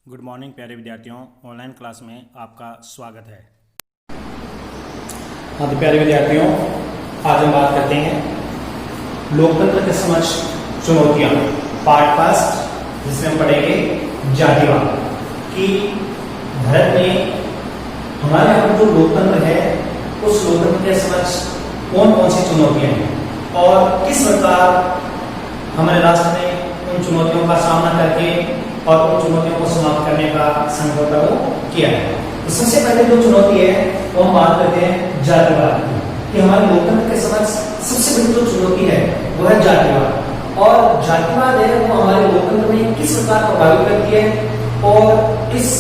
Good morning प्यारे विद्यार्थियों, online class में आपका स्वागत है। हाँ तो प्यारे विद्यार्थियों, आज हम बात करते हैं लोकतंत्र के समक्ष चुनौतियां, पार्ट फर्स्ट, जिसमें हम पढ़ेंगे जातिवाद कि भारत में हमारे यहाँ जो लोकतंत्र है उस लोकतंत्र के समक्ष कौन कौन सी चुनौतियां हैं और किस प्रकार हमारे राष्ट्र ने उन चुनौतियों का सामना करके और उन चुनौतियों को समाप्त करने का संकल्प किया है। तो सबसे पहले जो चुनौती है वो हम बात करते हैं जातिवाद की, कि हमारे लोकतंत्र के समक्ष सबसे बड़ी जो चुनौती है वो है जातिवाद। और जातिवाद है वो हमारे लोकतंत्र में किस प्रकार प्रभावित करती है और इस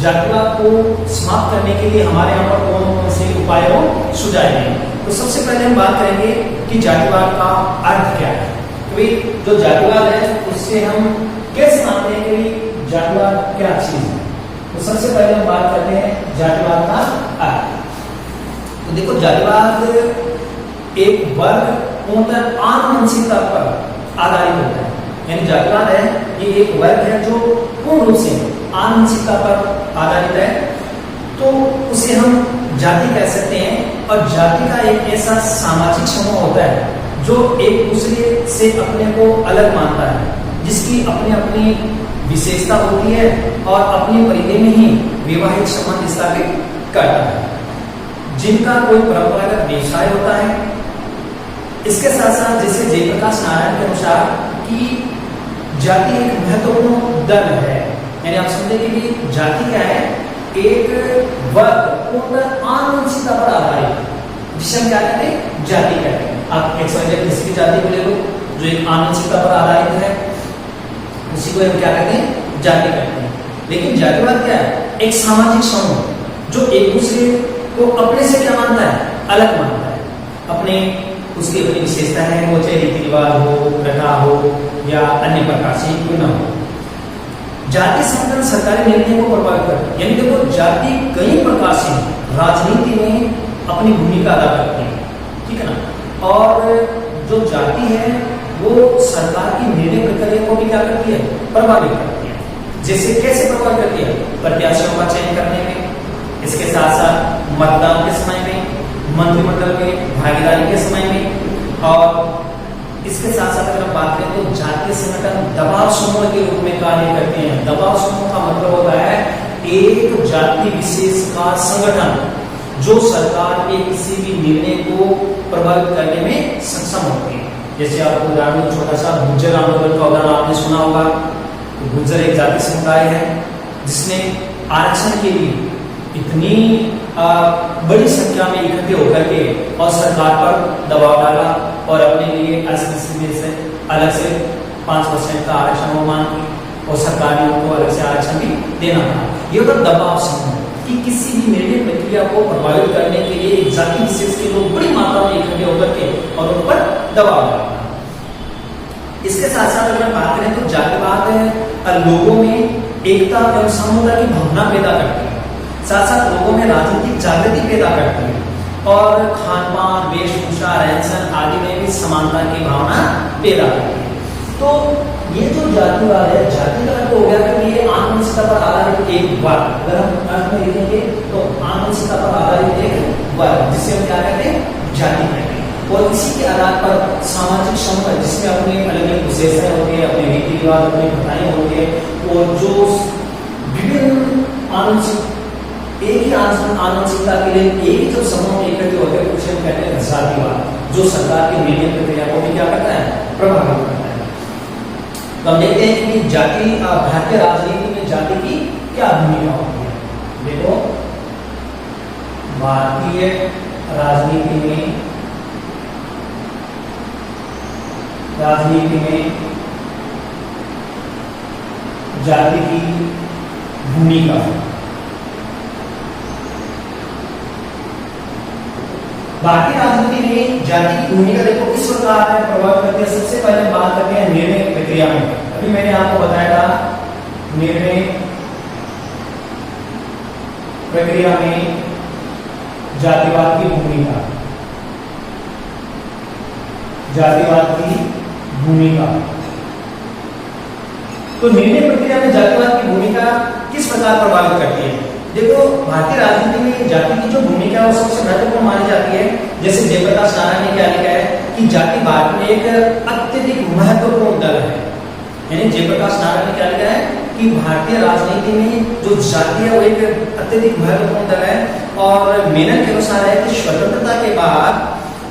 जातिवाद को समाप्त करने के लिए हमारे यहाँ पर कौन कौन से उपाय सुझाए गए। तो सबसे पहले हम बात करेंगे कि जातिवाद का अर्थ क्या है। तो जो जातिवाद है उससे हम कैसे मानते हैं कि जातिवाद क्या चीज है। तो सबसे पहले हम बात करते हैं जातिवाद का अर्थ। तो देखो, जातिवाद एक वर्ग पूर्णतः आनुवंशिकता पर आधारित होता है। यानी जातिवाद है ये एक वर्ग है जो पूर्ण रूप से आनुवंशिकता पर आधारित है, तो उसे हम जाति कह सकते हैं। और जाति का एक ऐसा सामाजिक समूह होता है जो एक दूसरे से अपने को अलग मानता है, जिसकी अपनी अपनी विशेषता होती है और अपनी परिधि में ही वैवाहिक संबंध स्थापित करता है, जिनका कोई परंपरागत व्यवसाय होता है। इसके साथ साथ जैसे जयप्रकाश नारायण के अनुसार कि जाति एक महत्वपूर्ण दल है। यानी आप समझेंगे कि जाति क्या है, एक वर्ग पूर्ण आनुवंशिकता पर आधारित, जिसे हम क्या कहते हैं, जाति कहते हैं। आप XYZ किसी भी जाति को ले लो जो एक आनुवंशिकता पर आधारित है, उसी को हम क्या कहते हैं, जाति कहते हैं। लेकिन जातिवाद क्या है, एक सामाजिक समूह जो एक दूसरे को अपने से क्या मानता है, अलग मानता है। अपने उसकी अपनी विशेषता है, वो चाहे रीति रिवाज हो, प्रथा हो या अन्य प्रकार से क्यों न हो। जाति संगठन सरकारी निर्णय को प्रभावित करता है। यानी देखो, जाति कई प्रकार से राजनीति में अपनी भूमिका अदा करती है, ठीक है ना। और जो जाति है वो सरकार की निर्णय प्रक्रिया को भी क्या करती है, प्रभावित करती है। जैसे कैसे प्रभावित करती है, प्रत्याशियों का चयन करने में, इसके साथ साथ मतदान के समय में, मंत्रिमंडल में भागीदारी के समय में। और इसके साथ साथ अगर हम बात करें तो जातीय संगठन दबाव समूह के रूप में कार्य करते हैं। दबाव समूह का मतलब होता है एक जाति विशेष का संगठन जो सरकार के किसी भी निर्णय को प्रभावित करने में सक्षम होती है। जैसे आपको उदाहरण छोटा सा गुर्जर आंदोलन का उदाहरण आपने सुना होगा। तो गुर्जर एक जाति समुदाय है जिसने आरक्षण के लिए इतनी बड़ी संख्या में इकट्ठे होकर के और सरकार पर दबाव डाला और अपने लिए SC से अलग से 5% का आरक्षण वो मांगी और सरकार ने उनको अलग से आरक्षण भी देना था। ये होता दबाव समूह कि किसी भी निर्णय प्रक्रिया को प्रभावित करने के लिए एक जाति विशेष के लोग बड़ी मात्रा में इकट्ठे होकर के और उन पर दबाव डालना। इसके साथ साथ अगर बात करें तो जातिवाद लोगों में एकता एवं समूहता की भावना पैदा करती है, साथ साथ लोगों में राजनीतिक जागृति पैदा करती है और खान पान, वेशभूषा, रहन सहन आदि में भी समानता की भावना पैदा करती है। तो ये जो जातिवाद है, जाति का अर्थ हो गया कि ये आनुवंशिकता पर आधारित एक वर्ग। अगर हम अर्थ में लिखेंगे तो आनुवंशिकता पर आधारित एक वर्ग, जिसे हम क्या कहते हैं, जाति कहते हैं। और इसी के आधार पर सामाजिक समूह जिसमें अपने अलग अलग विशेषताएं होती है, अपने रीति रिवाज, अपनी प्रथाएं होती है और जो विभिन्न आनुवंशिक एक ही आनुवंशिकता के लिए एक ही जो समूह में इकट्ठे होते हैं उसे हम कहते हैं जातिवाद, जो सरकार की निर्णय प्रक्रिया को भी क्या करता है, प्रभावित करता है। तो हम देखते हैं कि जाति भारतीय राजनीति में जाति की क्या भूमिका होती है। देखो, भारतीय राजनीति में जाति की भूमिका। भारतीय राजनीति में जाति की भूमिका देखो किस प्रकार है, प्रभावित करती है। सबसे पहले बात करते हैं निर्णय प्रक्रिया में। अभी मैंने आपको बताया था निर्णय प्रक्रिया में जातिवाद की भूमिका, जातिवाद की भूमिका। तो निर्णय प्रक्रिया में जातिवाद की भूमिका सरकार प्रभावित करती है? देखो, भारतीय राजनीति में जाति की जो भूमिका है वो सबसे महत्वपूर्ण मानी जाती है। जैसे जयप्रकाश नारायण ने क्या लिखा है कि जाति भारत में एक अत्यधिक महत्वपूर्ण दल है। यानी जयप्रकाश नारायण ने क्या लिखा है कि भारतीय राजनीति में जो जाति है वो एक अत्यधिक महत्वपूर्ण दल है। और मेनन के अनुसार है कि स्वतंत्रता के बाद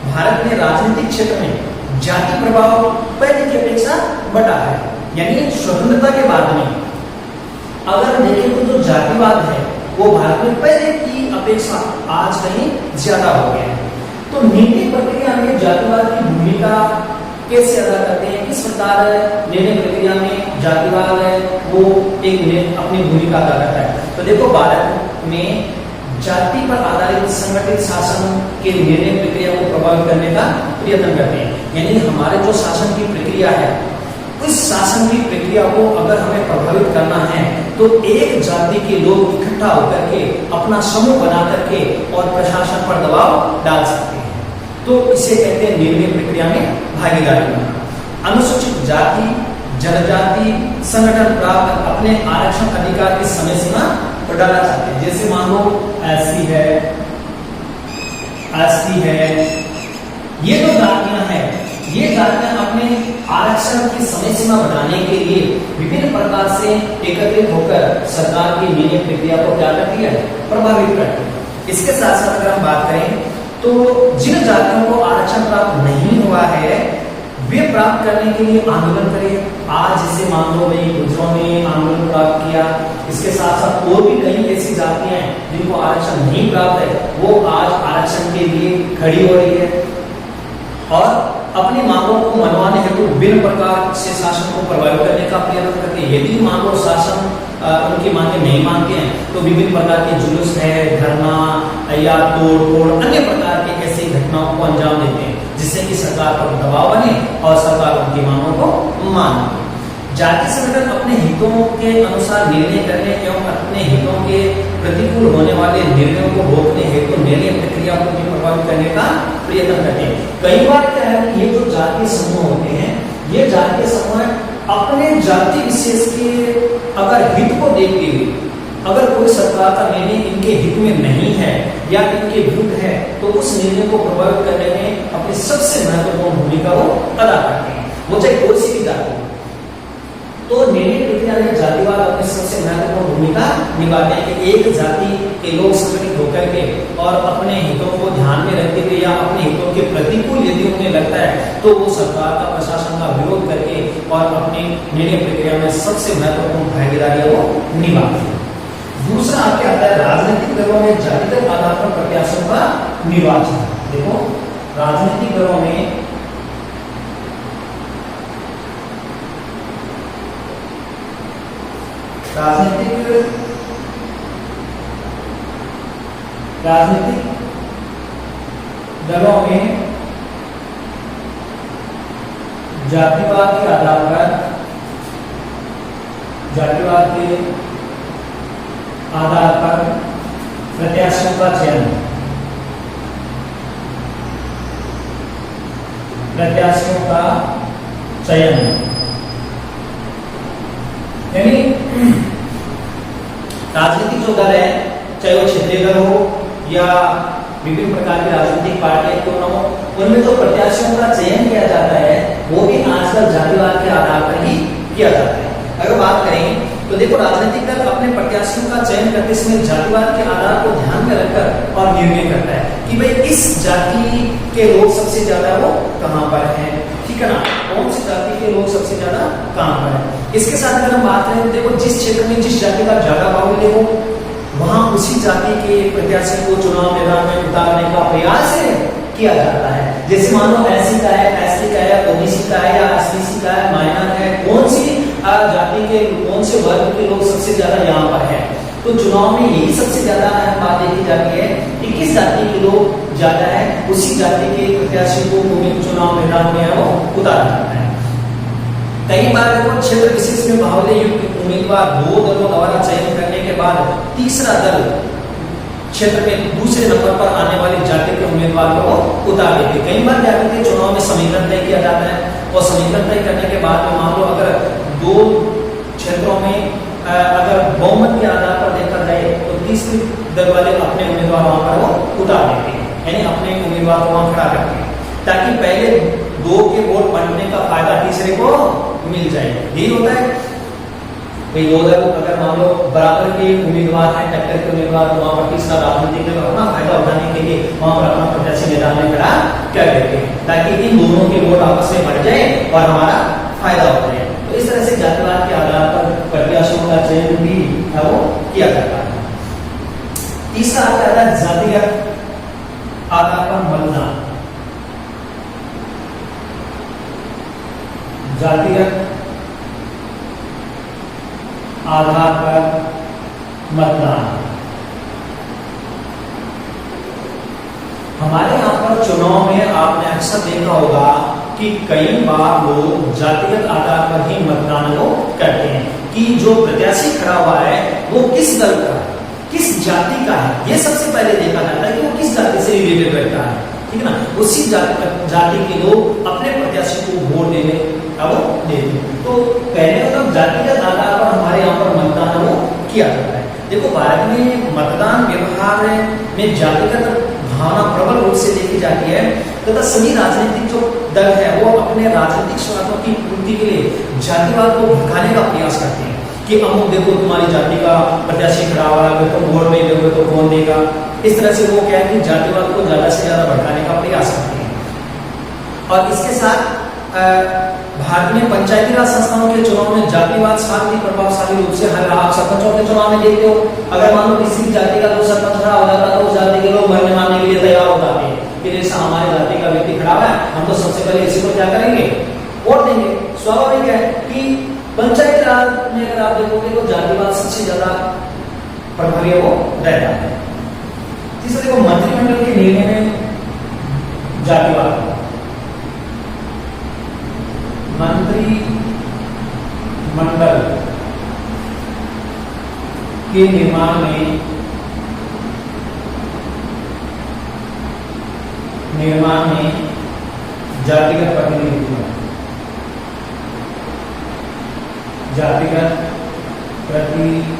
भारत में राजनीतिक क्षेत्र में जाति प्रभाव पहले की अपेक्षा बढ़ा है। यानी स्वतंत्रता के बाद में अगर देखें तो जो जातिवाद है वो भारत में पहले की अपेक्षा आज कहीं ज्यादा हो गया है। तो निर्णय प्रक्रिया में जातिवाद की भूमिका कैसे अदा करते हैं, किस प्रकार निर्णय प्रक्रिया में जातिवाद है वो एक अपनी भूमिका अदा करता है? तो देखो, भारत में जाति पर आधारित संगठित शासन के निर्णय प्रक्रिया को प्रभावित करने का प्रयत्न करते हैं। यानी हमारे जो शासन की प्रक्रिया है, उस शासन की प्रक्रिया को अगर हमें प्रभावित करना है तो एक जाति के लोग इकट्ठा होकर के अपना समूह बना करके और प्रशासन पर दबाव डाल सकते हैं। तो इसे कहते हैं निर्णय प्रक्रिया में भागीदारी करना। अनुसूचित जाति जनजाति संगठन प्राप्त अपने आरक्षण अधिकार की समय सीमा बढ़ाना चाहते हैं। जैसे मान लो एससी है, एसटी है, ये जो जातियां हैं, ये जातियां अपने आरक्षण की समय सीमा बढ़ाने के लिए विभिन्न प्रकार से एकत्रित होकर सरकार की निर्णय प्रक्रिया को क्या करती है, प्रभावित करती है। इसके साथ साथ अगर हम बात करें तो जिन जातियों को आरक्षण प्राप्त नहीं हुआ है वे प्राप्त करने के लिए आंदोलन करें। आज जैसे मान लो भाई गुजरों ने आंदोलन प्राप्त किया, इसके साथ साथ और भी कई ऐसी जातियां हैं जिनको आरक्षण नहीं प्राप्त है, वो आज आरक्षण के लिए खड़ी हो रही है और अपनी मांगों को मनवाने हेतु विभिन्न प्रकार से शासन को प्रभावित करने का प्रयत्न करते हैं। यदि मान लो शासन उनकी मांगे नहीं मानते हैं तो विभिन्न प्रकार के जुलूस है, धरना या तोड़ अन्य प्रकार के ऐसी घटनाओं को अंजाम देते हैं जिससे कि सरकार पर दबाव बने और सरकार उनकी मांगों को माने। जाति संगठन अपने हितों के अनुसार निर्णय करने एवं अपने हितों के प्रतिकूल होने वाले निर्णयों को रोकने हेतु निर्णय प्रक्रिया को भी प्रभावित करने का प्रयत्न करते हैं। कई बार क्या है कि ये जो जातीय समूह होते हैं, ये जातीय समूह अपने जाति विशेष के अगर हित को देखते हुए अगर कोई सरकार का निर्णय इनके हित में नहीं है या इनके विरुद्ध है तो उस निर्णय को प्रभावित करने में अपनी सबसे महत्वपूर्ण भूमिका वो अदा करते हैं, वो चाहे कोई सी भी जाति हो। तो निर्णय प्रक्रिया में जातिवाद अपनी सबसे महत्वपूर्ण भूमिका निभाते हैं कि एक जाति के लोग संगठित होकर के और अपने हितों को ध्यान में रखते हुए या अपने हितों के प्रतिकूल यदि उन्हें लगता है तो वो सरकार का प्रशासन का विरोध करके और अपनी निर्णय प्रक्रिया में सबसे महत्वपूर्ण भागीदारी वो निभाते हैं। दूसरा आपके आता है राजनीतिक दलों में जातिगत आधार पर प्रत्याशियों का निर्वाचन। देखो, राजनीतिक दलों में राजनीतिक दलों में जातिवाद के आधार पर प्रत्याशियों का चयन यानी राजनीतिक जो दल है, चाहे वो क्षेत्रीय दल हो या विभिन्न प्रकार की राजनीतिक पार्टियां क्यों न हो, उनमें जो प्रत्याशियों का चयन किया जाता है वो भी आजकल जातिवाद के आधार पर ही किया जाता है। अगर बात करें तो देखो, राजनीतिक दल अपने प्रत्याशियों का चयन करते समय जातिवाद के आधार को ध्यान में रखकर और निर्णय करता है कि भाई इस जाति के लोग सबसे ज्यादा वो कहां पर हैं, ठीक है ना, कौन सी जाति के लोग सबसे ज्यादा कहां पर है। इसके साथ अगर हम बात करें, देखो जिस क्षेत्र में जिस जाति का ज्यादा बाहुल्य हो वहां उसी जाति के प्रत्याशी को चुनाव मैदान में उतारने का प्रयास किया जाता है। जैसे मान लो एससी का है, एसटी का है, ओबीसी का है या एसटीसी का है, माइनर है, कौन सी जाति के कौन से वर्ग के लोग सबसे ज्यादा यहाँ पर है, तो चुनाव में यही सबसे ज्यादा अहम बात देखी जाती है कि किस जाति के लोग ज्यादा है, उसी जाति के प्रत्याशी को चुनाव मैदान में वो उतारा जाता है। कई बार क्षेत्र विशेष में बाहुल्य युक्त उम्मीदवार दो दलों द्वारा चयन करने के बाद तीसरा दल क्षेत्र में दूसरे नंबर पर आने वाली जाति के उम्मीदवार को उतार देते। कई बार क्या करते हैं, चुनाव में समीकरण तय किया जाता है और समीकरण तय करने के बाद में मान लो अगर दो क्षेत्रों में अगर बहुमत के आधार पर तीसरे दल वाले अपने उम्मीदवार वहां पर वो उतार देते हैं, यानी अपने उम्मीदवार को वहां खड़ा करते हैं, ताकि पहले दो के वोट बंटने का फायदा तीसरे को मिल जाए। यही होता है भाई, दो दल अगर मान लो बराबर के उम्मीदवार हैं, टक्कर के उम्मीदवार, तो वहां पर तीसरा राजनीतिक दल अपना फायदा उठाने के लिए वहां पर अपना प्रत्याशी मैदान में खड़ा कर देते हैं, ताकि इन दोनों के वोट आपस में बढ़ जाए और हमारा फायदा हो जाए। तो इस तरह से जातिवाद के आधार पर प्रत्याशियों का चयन भी है वो किया जाता है। तीसरा आता है जातिगत आधार पर मतदान। जातिगत आधार पर मतदान। हमारे यहाँ पर चुनाव में आपने अक्सर देखा होगा कि कई बार लोग जातिगत आधार पर ही मतदान को करते हैं, कि जो प्रत्याशी खड़ा हुआ है वो किस दल का है, किस जाति का है, ये सबसे पहले देखा जाता है कि वो किस जाति से रिलेटेड करता है, ठीक है ना। उसी जाति के लोग अपने प्रत्याशी को वोट देने अब देते हैं। तो पहले मतलब जातिगत आधार पर हमारे यहाँ पर मतदान वो किया जाता है। देखो, भारत में मतदान व्यवहार में जातिगत भावना प्रबल रूप से देखी जाती है, तथा सभी राजनीतिक जो दल है वो अपने राजनीतिक स्वार्थों की पूर्ति के लिए जातिवाद को भड़काने का प्रयास करते हैं, कि अमुक देखो तुम्हारी जाति का प्रत्याशी खड़ा हुआ है, तुम वोट नहीं दोगे तो कौन देगा। इस तरह से वो क्या है कि जातिवाद को ज्यादा से ज्यादा भड़काने का प्रयास करते हैं। और इसके साथ भारत में पंचायती राज संस्थाओं के चुनाव में जातिवाद शांति प्रभावशाली रूप से हर आप सरपंचों के चुनाव में देखते हो, अगर मान लो किसी जाति का दो सरपंच खड़ा हो जाता है तो उस जाति के लोग मरने मारने के लिए तैयार हो जाते हैं कि जैसा हमारे जाति का व्यक्ति खड़ा है, हम तो सबसे पहले इसी को क्या करेंगे, वोट देंगे। स्वाभाविक है कि पंचायती राज में अगर आप देखोगे तो जातिवाद सबसे ज्यादा प्रभावी वो रहता है। तीसरा देखो, मंत्रिमंडल के निर्णय में जातिवाद। मंत्रिमंडल के निर्माण में जातिगत प्रतिनिधित्व, जातिगत प्रतिनिधित्व।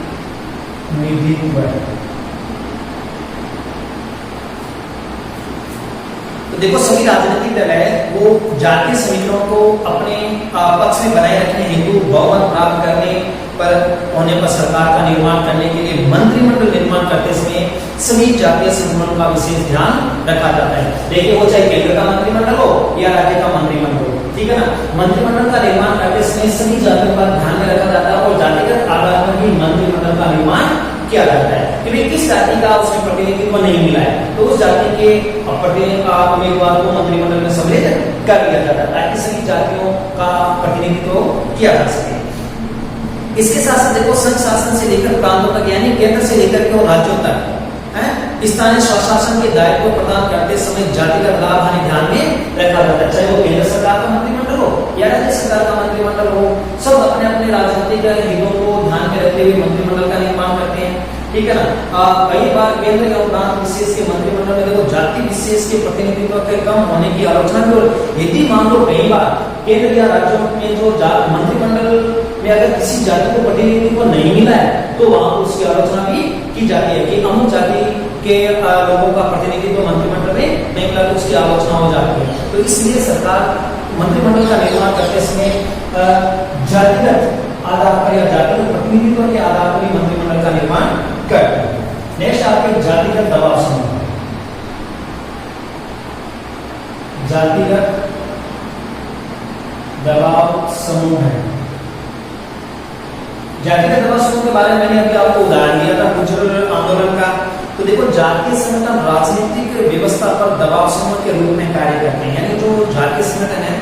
तो देखो, सभी राजनीतिक दल है वो जातीय समीकरणों को अपने पक्ष में बनाए रखने हेतु बहुमत प्राप्त करने पर होने पर सरकार का निर्माण करने के लिए मंत्रिमंडल निर्माण करते समय सभी जातीय संगठनों का विशेष ध्यान रखा जाता है। देखिए, वो चाहे केंद्र का मंत्रिमंडल हो या राज्य का मंत्रिमंडल हो, ठीक है ना। मंत्रिमंडल का निर्माण करते समय सभी जातियों का ध्यान में रखा जाता है और जातिगत आधार पर ही मंत्रिमंडल का निर्माण किया जाता है कि भाई किस जाति का उसमें प्रतिनिधित्व नहीं मिला है तो उस जाति के उम्मीदवार को मंत्रिमंडल में सम्मिलित कर दिया जाता है, ताकि सभी जातियों का प्रतिनिधित्व किया जा सके। इसके साथ साथ देखो, संघ शासन से लेकर प्रांतों तक, यानी केंद्र से लेकर के राज्यों तक स्थानीय स्वशासन के दायित्व प्रदान करते समय जातिगत लाभ हानि ध्यान में रखा जाता है। चाहे वो केंद्र सरकार का मंत्रिमंडल हो या राज्य सरकार का मंत्रिमंडल हो, सब अपने अपने राजनीतिक हितों को ध्यान में रखते हुए मंत्रिमंडल का निर्माण करते हैं, ठीक है ना। कई बार केंद्र या प्रांत विशेष के मंत्रिमंडल में देखो जाति विशेष के प्रतिनिधित्व के कम होने की आलोचना भी, यदि मान लो कई बार केंद्र या राज्यों में जो मंत्रिमंडल में अगर किसी जाति को प्रतिनिधित्व नहीं मिला है तो वहां उसकी आलोचना भी की जाती है कि अमुक जाति के लोगों का प्रतिनिधित्व मंत्रिमंडल में नहीं मिला तो उसकी आलोचना हो जाती है। तो इसलिए सरकार मंत्रिमंडल का निर्माण करते समय जातिगत आधार पर या जातिगत प्रतिनिधित्व के आधार पर ही मंत्रिमंडल का निर्माण करती है। नेक्स्ट आपके जातिगत दबाव समूह। जातिगत दबाव समूह है। जातिगत दबाव समूह के बारे में मैंने अभी आपको उदाहरण दिया था गुर्जर आंदोलन का। तो देखो, जातीय संगठन राजनीतिक व्यवस्था पर दबाव समूह के रूप में कार्य करते हैं, यानी जो जातीय संगठन है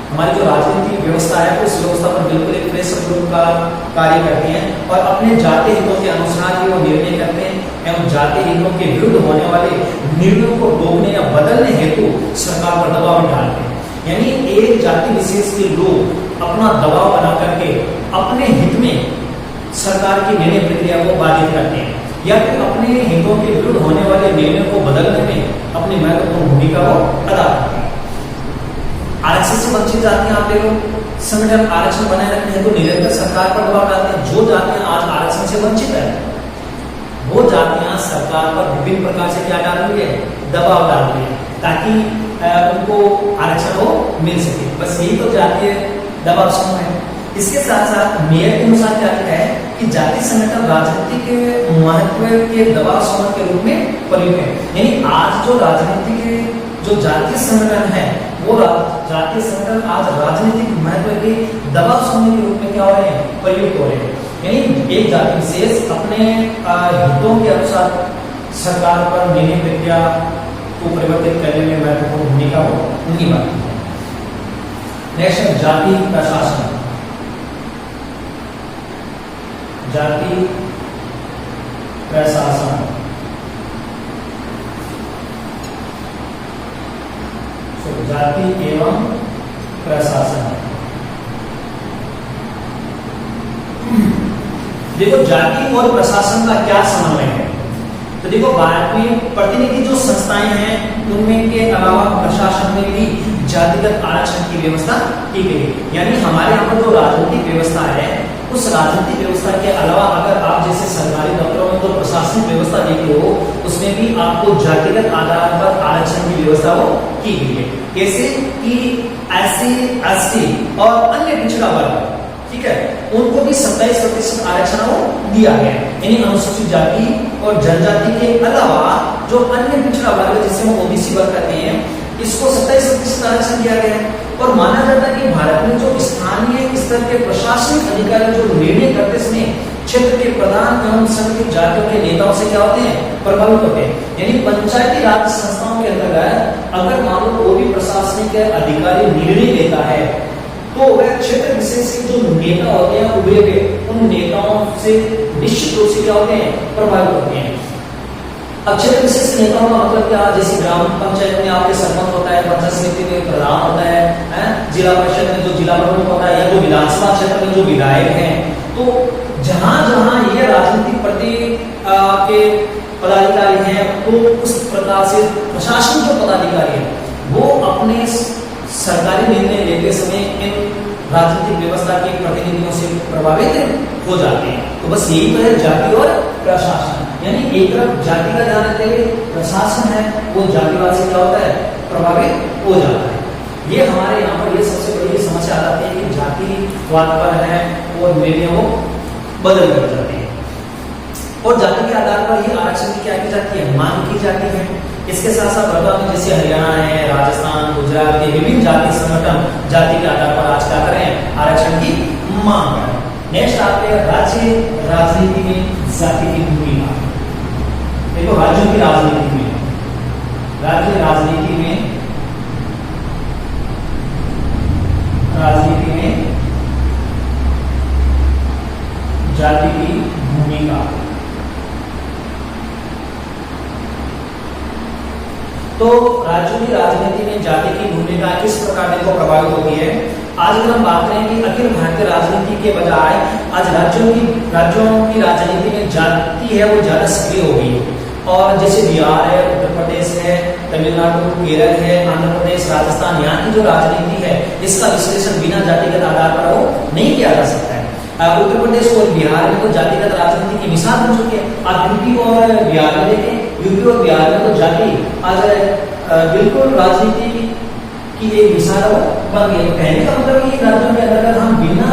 हमारी जो राजनीतिक व्यवस्था है उस व्यवस्था पर बिल्कुल एक प्रेशर ग्रुप का कार्य करते हैं और अपने जातीय हितों के अनुसार ही वो निर्णय करते हैं एवं जातीय हितों के विरुद्ध होने वाले निर्णयों को रोकने या बदलने हेतु सरकार पर दबाव डालते हैं। यानी एक जाति विशेष के लोग अपना दबाव बना करके अपने हित में सरकार की निर्णय प्रक्रिया को बाधित करते हैं या फिर अपने हितों के विरुद्ध होने वाले निर्णयों को बदलने में अपनी महत्वपूर्ण भूमिका को अदा करते हैं। आरक्षण से वंचित जातियां आप देखो, संगठन आरक्षण बनाए रखने हेतु निरंतर सरकार पर दबाव डालते हैं। जो जातियां आज आरक्षण से वंचित है वो जातियां सरकार पर विभिन्न प्रकार से क्या डाल रही है, दबाव डाल रही है, ताकि उनको आरक्षण वो मिल सके। बस यही तो जातीय दबाव समूह है। इसके साथ साथ मेयर के अनुसार क्या लिखा है कि जाति संगठन राजनीति के महत्व के दबाव समूह के रूप में प्रयुक्त है। यानी आज जो राजनीति के जो जातीय संगठन है वो जातीय संगठन आज राजनीतिक महत्व के दबाव समूह के रूप में क्या हो रहे हैं, प्रयुक्त हो रहे हैं। यानी एक जाति विशेष अपने हितों के अनुसार सरकार पर निर्णय प्रक्रिया को परिवर्तित करने में महत्वपूर्ण भूमिका निभाती है। नेक्स्ट, जाति प्रशासन। जाति प्रशासन जाति एवं प्रशासन। देखो जाति और प्रशासन का क्या समन्वय है। तो देखो भारत में प्रतिनिधि जो संस्थाएं हैं उनमें के अलावा प्रशासन में भी जातिगत आरक्षण की व्यवस्था की गई है। यानी हमारे यहाँ पर जो राजनीतिक व्यवस्था है उस राजनीतिक व्यवस्था के अलावा अगर आप जैसे सरकारी दफ्तरों में तो प्रशासनिक व्यवस्था देखते हो उसमें भी आपको जातिगत आधार पर आरक्षण की व्यवस्था वो की गई है। कैसे कि SC, ST और अन्य पिछड़ा वर्ग, ठीक है, उनको भी 27% आरक्षण वो दिया गया। यानी अनुसूचित जाति और जनजाति के अलावा जो अन्य पिछड़ा वर्ग जिसे हम OBC वर्ग कहते हैं इसको 27% आरक्षण दिया गया है। और माना जाता है कि भारत में जो स्थानीय स्तर के प्रशासनिक अधिकारी जो निर्णय करते समय क्षेत्र के प्रधान एवं संघ जातियों के नेताओं से क्या होते हैं, प्रभावित होते हैं। यानी पंचायती राज संस्थाओं के अंतर्गत अगर मान लो कोई भी प्रशासनिक अधिकारी निर्णय लेता है तो वह क्षेत्र विशेष के जो नेता होते हैं उभरे हुए उन नेताओं से निश्चित रूप से क्या होते हैं, प्रभावित होते हैं। अब क्षेत्र विशेष के नेताओं का मतलब क्या, जैसे ग्राम पंचायत में आपके सरपंच होता है, पंचायत समिति में प्रधान होता है, जिला परिषद में जो जिला प्रमुख होता है या जो विधानसभा क्षेत्र में जो विधायक हैं, तो जहां जहां ये राजनीतिक प्रति के पदाधिकारी हैं तो उस प्रकार से प्रशासन जो पदाधिकारी है वो अपने सरकारी निर्णय लेते समय इन राजनीतिक व्यवस्था के प्रतिनिधियों से प्रभावित हो जाते हैं। तो बस यही तो है जाति और प्रशासन। यानी एक तरफ जाति का ध्यान रखते हुए प्रशासन है वो जातिवाद से क्या होता है, प्रभावित हो जाता है। ये हमारे यहाँ पर ये सबसे बड़ी समस्या आ जाती है कि जातिवाद पर है और निर्णय वो बदल कर जाते हैं और जाति के आधार पर ही आरक्षण की क्या की जाती है, मांग की जाती है। इसके साथ साथ बता दें जैसे हरियाणा है, राजस्थान, गुजरात के विभिन्न जाति संगठन जाति के आधार पर आज क्या करें, आरक्षण की मांग करें। नेक्स्ट आते हैं राज्य राजनीति में जाति की भूमिका। देखो राज्यों की राजनीति में, राज्य राजनीति में जाति की भूमिका। तो राज्यों की राजनीति में जाति की भूमिका किस प्रकार देखो प्रभावित होती है। आज अगर हम बात करें कि अखिल भारतीय राजनीति के बजाय आज राज्यों की राजनीति में जाति है वो ज्यादा सक्रिय हो गई है। और जैसे बिहार है, उत्तर प्रदेश है, तमिलनाडु, केरल है, आंध्र प्रदेश, राजस्थान, यहाँ की जो राजनीति है इसका विश्लेषण बिना जातिगत आधार पर वो नहीं किया जा सकता है। उत्तर प्रदेश और बिहार में तो जातिगत राजनीति की मिसाल बन चुकी है। आप यूपी और बिहार में देखें, यूपी और बिहार में तो जाति आज बिल्कुल राजनीति की एक मिसाल बन गई। कहने का मतलब कि राज्यों के अंतर्गत हम बिना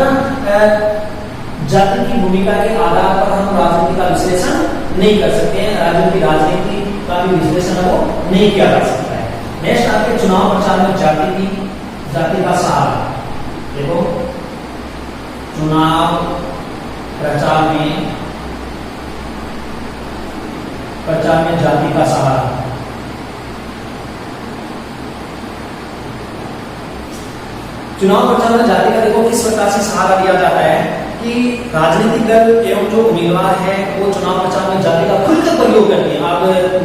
जाति की भूमिका के आधार पर हम राजनीति का विश्लेषण नहीं कर सकते हैं। राज्यों की राजनीति का भी विश्लेषण वो नहीं किया जा सकता है। नेक्स्ट आपके चुनाव प्रचार में जाति का सहारा। देखो चुनाव प्रचार में जाति का सहारा। चुनाव प्रचार में जाति का देखो किस प्रकार से सहारा दिया जाता है कि राजनीतिक दल एवं जो उम्मीदवार है वो चुनाव प्रचार में जाति का खुलकर प्रयोग करते हैं। आप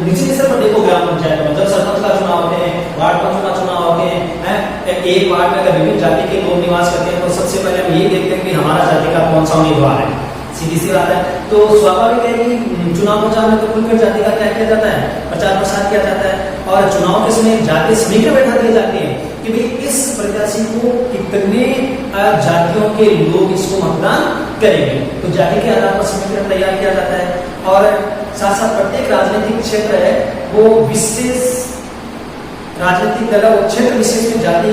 निचले स्तर पर देखो ग्राम पंचायत में जब सरपंच का चुनाव होते हैं, वार्ड पंच का चुनाव होते हैं, एक वार्ड में अगर विभिन्न जाति के लोग निवास करते हैं तो सबसे पहले हम ये देखते हैं कि हमारा जाति का कौन सा उम्मीदवार है। सीधी सी बात है। तो स्वाभाविक है कि चुनाव प्रचार में तो खुलकर जाति का क्या किया जाता है, प्रचार प्रसार किया जाता है। और चुनाव के समय जाति समीक्षा बैठा दिए जाते हैं कि भाई इस प्रत्याशी को कितने जातियों के लोग इसको मतदान करेंगे। तो जाति के आधार पर समीकरण तैयार किया जाता है। और साथ साथ प्रत्येक राजनीतिक क्षेत्र है वो विशेष राजनीतिक दल और क्षेत्र विशेष में जाति,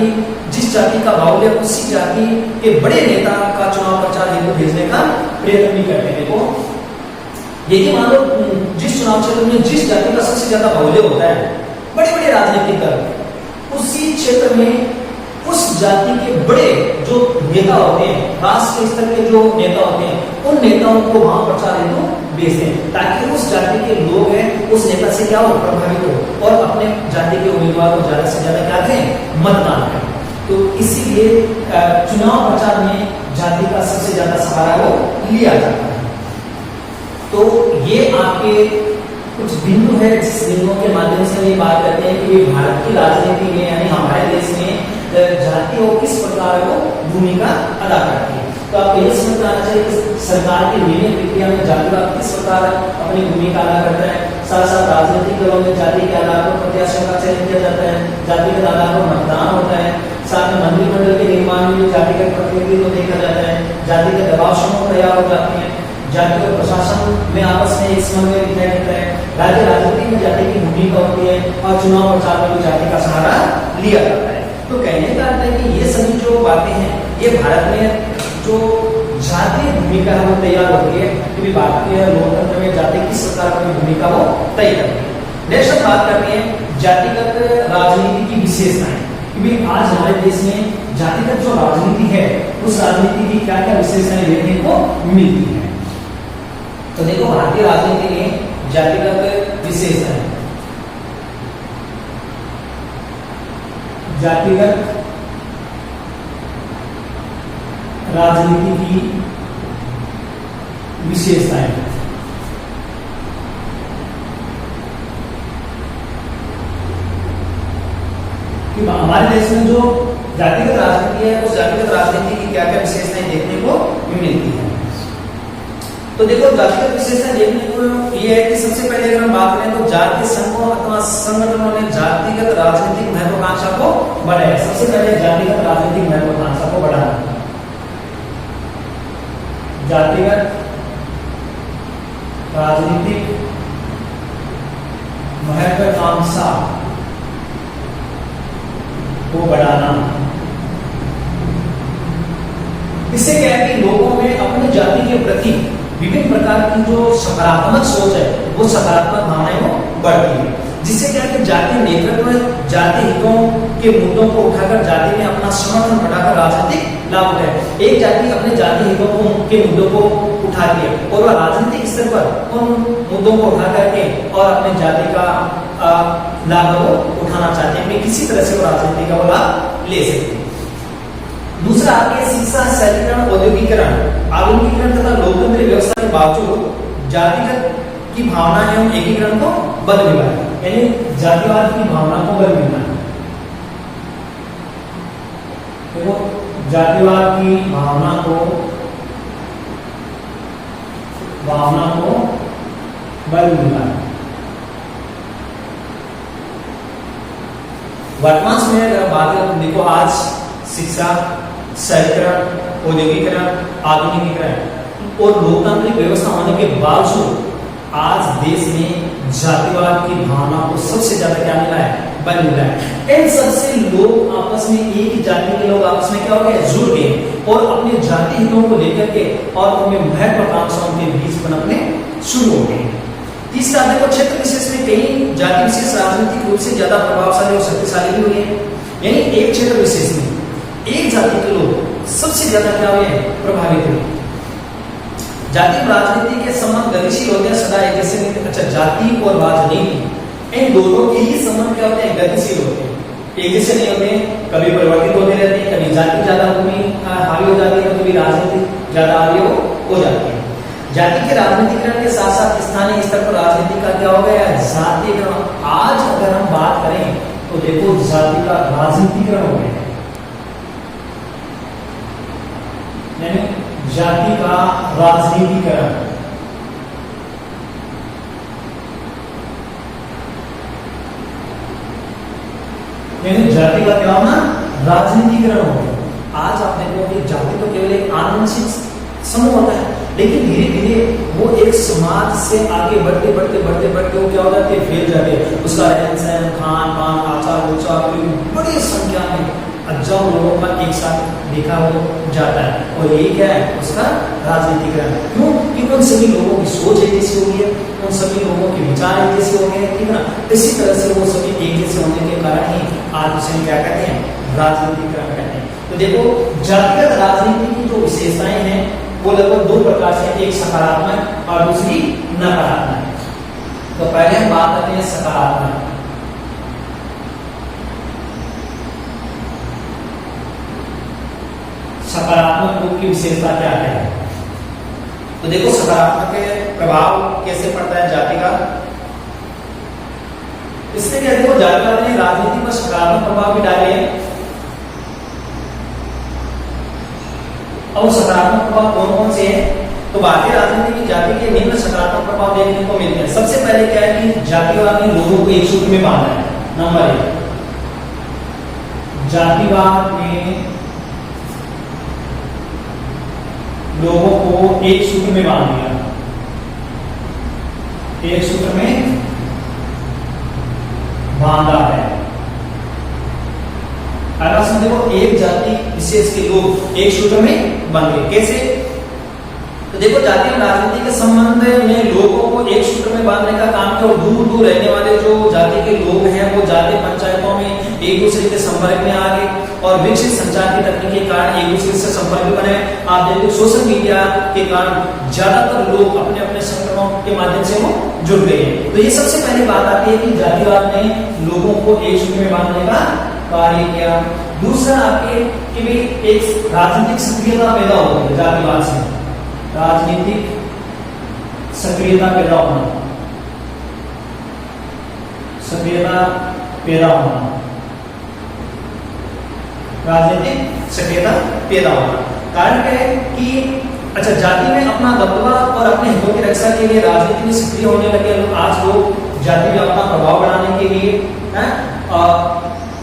जिस जाति का बाहुल्य उसी जाति के बड़े नेता का चुनाव प्रचार हेतु भेजने का प्रयत्न भी करते हैं। देखो यदि मान लो जिस चुनाव क्षेत्र में जिस जाति का सबसे ज्यादा बाहुल्य होता है, बड़े बड़े राजनीतिक दल उसी क्षेत्र में उस जाति के बड़े जो नेता होते हैं, राष्ट्रीय स्तर के जो नेता होते हैं, उन नेताओं को वहां प्रचार हेतु भेजते हैं ताकि उस जाति के लोग हैं उस नेता से क्या हो, प्रभावित हो और अपने जाति के उम्मीदवार को ज्यादा से ज्यादा क्या करें, मतदान करें। तो इसीलिए चुनाव प्रचार में जाति का सबसे ज्यादा सहारा वो लिया जाता है। तो ये आपके कुछ बिंदु है जिस बिंदुओं के माध्यम से हम ये बात करते हैं कि भारत की राजनीति में यानी हमारे देश में जाति और किस प्रकार वो भूमिका अदा करती है। तो आपको ये समझना चाहिए कि सरकार की निर्णय प्रक्रिया में जाति का किस प्रकार अपनी भूमिका अदा करता है। साथ साथ राजनीतिक दलों में जाति के आधार पर प्रत्याशियों का चयन किया जाता है, जाति के आधार पर मतदान होता है। साथ में मंत्रिमंडल के निर्माण में जातिगत प्रतिनिधित्व देखा जाता है, जाति के दबाव समूह तैयार हो जाते हैं, जाति के प्रशासन में आपस में एक समन्वय दिखाई देता है, राज्य राजनीति में जाति की भूमिका होती है और चुनाव प्रचार में भी जाति का सहारा लिया जाता है। तो कहने का अर्थ है कि ये सभी जो बातें हैं ये भारत में जो जातीय भूमिका है वो तैयार होती है, क्योंकि भारतीय लोकतंत्र में जाति किस प्रकार की भूमिका वो तय करती है। नेक्स्ट हम बात करते हैं जातिगत राजनीति की विशेषताएं, क्योंकि आज हमारे देश में जातिगत जो राजनीति है उस राजनीति की क्या क्या विशेषताएं देखने को मिलती है। तो देखो भारतीय राजनीति में जातिगत विशेषताएं, जातिगत राजनीति की विशेषताएं। कि हमारे देश में जो जातिगत राजनीति है उस जातिगत राजनीति की क्या क्या विशेषताएं देखने को मिलती है। तो देखो जातिगत विशेषताएं देखने को ये है कि सबसे पहले अगर हम बात करें तो जातीय संघों अथवा संगठनों ने जातिगत राजनीतिक महत्वाकांक्षा को बढ़ाया। सबसे पहले जातिगत राजनीतिक महत्वाकांक्षा को बढ़ाना, जातिगत राजनीतिक महत्वाकांक्षा को बढ़ाना। इससे क्या है कि लोगों में अपनी जाति के प्रति विभिन्न प्रकार की जो सकारात्मक सोच है वो सकारात्मक भावनाएं बढ़ती है, जिससे क्या है कि जातीय नेतृत्व जाति हितों के मुद्दों को उठाकर जाति में अपना समर्थन बढ़ाकर राजनीतिक लाभ उठाए। एक जाति अपने जाति हितों के मुद्दों को उठाती है और वह राजनीतिक स्तर पर उन मुद्दों को उठा करके और अपने जाति का लाभ को उठाना चाहते हैं, किसी तरह से वो राजनीति का लाभ ले सकते हैं। दूसरा आपके शिक्षा, शहरीकरण, औद्योगिकरण, आधुनिकीकरण तथा लोकतंत्र व्यवस्था के बावजूद जातिगत की भावना एवं एकीकरण को बल मिला है, यानी जातिवाद की भावना को बल मिलना है। देखो जातिवाद की भावना को बल मिला है। वर्तमान समय में अगर बात करें तो देखो आज शिक्षा, शहरीकरण, औद्योगिकरण, आधुनिकीकरण और लोकतांत्रिक व्यवस्था होने के बावजूद आज देश में जातिवाद की भावना को सबसे ज्यादा क्या मिला है, बल मिला है। इन सबसे लोग आपस में एक ही जाति के लोग आपस में क्या हो गए, जुड़ गए और अपने जाति हितों को लेकर के और उनमें महत्वाकांक्षाओं के बीच पनपने शुरू हो गए। तीसरा देखो क्षेत्र विशेष में कई जाति विशेष राजनीतिक रूप से ज्यादा प्रभावशाली और शक्तिशाली भी हुए हैं, यानी एक क्षेत्र विशेष में एक जाति के लोग सबसे ज्यादा क्या हुए, प्रभावित हुए। जाति और राजनीति के संबंध गतिशील होते हैं, सदा एक जैसे नहीं। अच्छा, जाति और राजनीति इन दोनों के ही संबंध क्या होते हैं, गतिशील होते हैं, एक जैसे नहीं होते हैं, कभी परिवर्तित होते रहते हैं, कभी जाति ज्यादा हावी हो जाती है तो कभी राजनीति ज्यादा हावी हो जाती है। जाति के राजनीतिकरण के साथ साथ स्थानीय स्तर पर राजनीति का क्या हो गया, जातीयकरण। आज अगर हम बात करें तो देखो जाति का राजनीतिकरण हो गया, यानी जाति का राजनीतिकरण। यानी जाति का क्या होना, राजनीतिकरण हो गया। आज आप देखो कि जाति तो केवल एक आनुवंशिक समूह होता है, लेकिन धीरे धीरे वो एक समाज से आगे बढ़ते बढ़ते बढ़ते बढ़ते वो क्या हो जाते हैं, फैल जाते हैं। उसका रहन सहन, खान पान, आचार विचार बड़ी संख्या में हजारों लोगों का एक साथ देखा हो जाता है। और ये क्या है, उसका राजनीतिकरण। क्यों? क्योंकि उन सभी लोगों की सोच एक जैसी हो गई है, उन सभी लोगों के विचार एक जैसे हो गए, ठीक है ना। इसी तरह से वो सभी एक जैसे होने के कारण ही आज उसे क्या कहते हैं, राजनीतिकरण कहते हैं। तो देखो, जातिगत राजनीति की जो विशेषताएं हैं वो लगभग दो प्रकार से, एक सकारात्मक और दूसरी नकारात्मक। तो पहले हम बात करते हैं सकारात्मक। सकारात्मक रूप की विशेषता क्या है? तो देखो, सकारात्मक प्रभाव कैसे पड़ता है जाति का। इससे क्या, देखो जातिवाद ने राजनीति पर सकारात्मक प्रभाव भी डाले हैं। और सकारात्मक प्रभाव कौन कौन से हैं? तो भारतीय राजनीति की जाति के निम्न सकारात्मक प्रभाव देखने को मिलते हैं। सबसे पहले क्या है कि जातिवाद ने लोगों को एक सूत्र में बांधा है। नंबर 1, जातिवाद ने लोगों को एक सूत्र में बांध दिया, एक सूत्र में बांधा है। अगर देखो, एक जाति विशेष के लोग एक सूत्र में बन गए, कैसे? तो देखो, जाति और राजनीति के संबंध में लोगों को एक सूत्र में बांधने का काम किया। और दूर दूर रहने वाले जो जाति के लोग हैं वो जाति पंचायतों में एक दूसरे के संपर्क में आ गए और विकसित संचार की तकनीक के कारण एक दूसरे से संपर्क बने। आप देखो, सोशल मीडिया के कारण ज्यादातर लोग अपने अपने संगठनों के माध्यम से वो जुड़ गए हैं। तो ये सबसे पहली बात आती है कि जातिवाद ने लोगों को एक सूत्र में बांधने का कार्य किया। दूसरा आपके कि भी एक राजनीतिक सक्रियता पैदा होती है जातिवाद से, राजनीतिक सक्रियता पैदा होना, सक्रियता पैदा होना, राजनीतिक सक्रियता पैदा होना। कारण क्या है कि अच्छा, जाति में अपना दबदबा और अपने हितों की रक्षा के लिए राजनीति में सक्रिय होने लगे लोग। आज लोग जाति में अपना प्रभाव बढ़ाने के लिए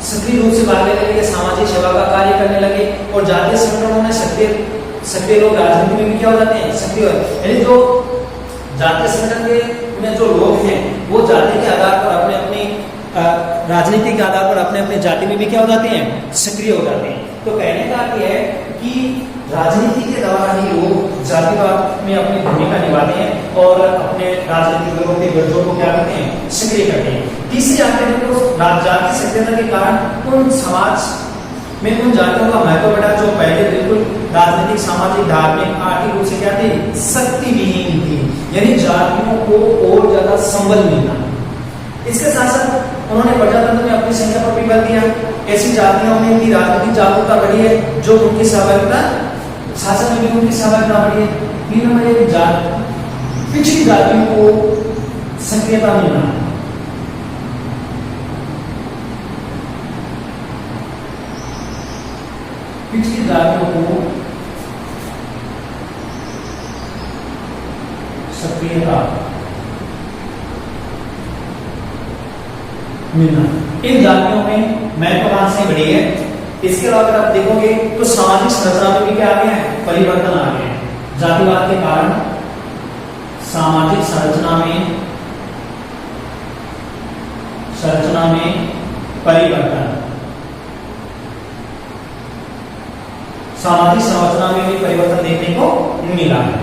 सक्रिय रूप से भाग लेने लगे, सामाजिक सेवा का कार्य करने लगे। और जातीय संगठनों में सक्रिय लोग राजनीति में भी क्या हो जाते हैं, सक्रिय। यानी जो जातीय संगठन के में जो लोग हैं वो जाति के आधार पर अपने अपने राजनीति के आधार पर अपने अपने जाति में भी क्या हो जाते हैं, सक्रिय हो जाते हैं। तो कहने का अर्थ है कि राजनीति के द्वारा ही लोग जातिवाद में अपनी भूमिका निभाते हैं और अपने राजनीतिक दलों के गठजोड़ को क्या करते हैं, सक्रिय करते हैं। तीसरी आपके देखो, जातीय सक्रियता के कारण उन समाज में उन जातियों का महत्व बढ़ा जो पहले बिल्कुल राजनीतिक, सामाजिक, धार्मिक, आर्थिक रूप से क्या थी, शक्तिविहीन थी। यानी जातियों को और ज्यादा संबल मिलना। इसके साथ साथ उन्होंने प्रजातंत्र में अपनी संख्या पर भी बल दिया। ऐसी जातियों में की राजनीतिक जागरूकता बढ़ी है जो उनकी सहभागिता, शासन में भी उनकी सहभागिता बढ़ी है। 3 नंबर, पिछड़ी जातियों को सक्रियता मिलना। पिछड़ी जातियों को सक्रियता मिलना। इन जातियों में महत्वाकांक्षाएं बढ़ी है। इसके अलावा अगर आप देखोगे तो सामाजिक संरचना में भी क्या आ गया है, परिवर्तन आ गया है। जातिवाद के कारण सामाजिक संरचना में परिवर्तन, सामाजिक संरचना में भी परिवर्तन देखने को मिला है।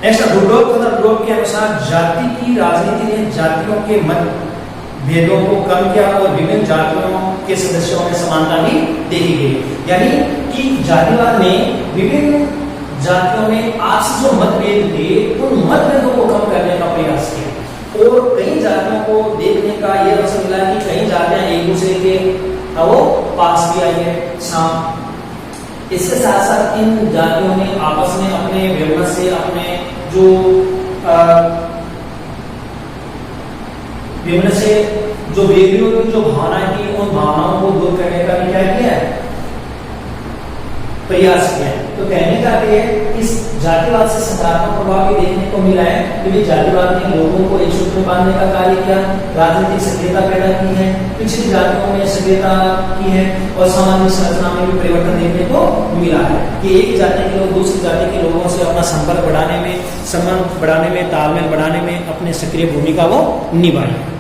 नेक्स्ट, रुडोल्फ के अनुसार जाति की राजनीति ने जातियों के मत भेदों को कम किया और विभिन्न जातियों के सदस्यों में समानता भी देखी गई। यानी कि जातिवाद ने विभिन्न जातियों में आपसी जो मतभेद थे उन मतभेदों को कम करने का प्रयास किया। और कई जातियों को देखने का यह अवसर मिला कि कई जातियां एक दूसरे के वो पास भी आई है। इसके साथ साथ इन जातियों ने आपस में अपने व्यवहार से अपने जो विभिन्न से जो व्यक्तियों की जो भावनाएं थी उन भावनाओं को दूर करने का भी क्या किया है, प्रयास किया है। तो कहने का ये इस जातिवाद से सकारात्मक प्रभाव भी देखने को मिला है कि भी जातिवाद ने लोगों को एक सूत्र में बांधने का कार्य किया, राजनीतिक सक्रियता पैदा की है, पिछड़ी जातियों में सक्रियता की है और सामाजिक संरचना में भी परिवर्तन देखने को मिला है कि एक जाति के लोग दूसरी जाति के लोगों से अपना संपर्क बढ़ाने में, संबंध बढ़ाने में, तालमेल बढ़ाने में अपने सक्रिय भूमिका वो निभाई।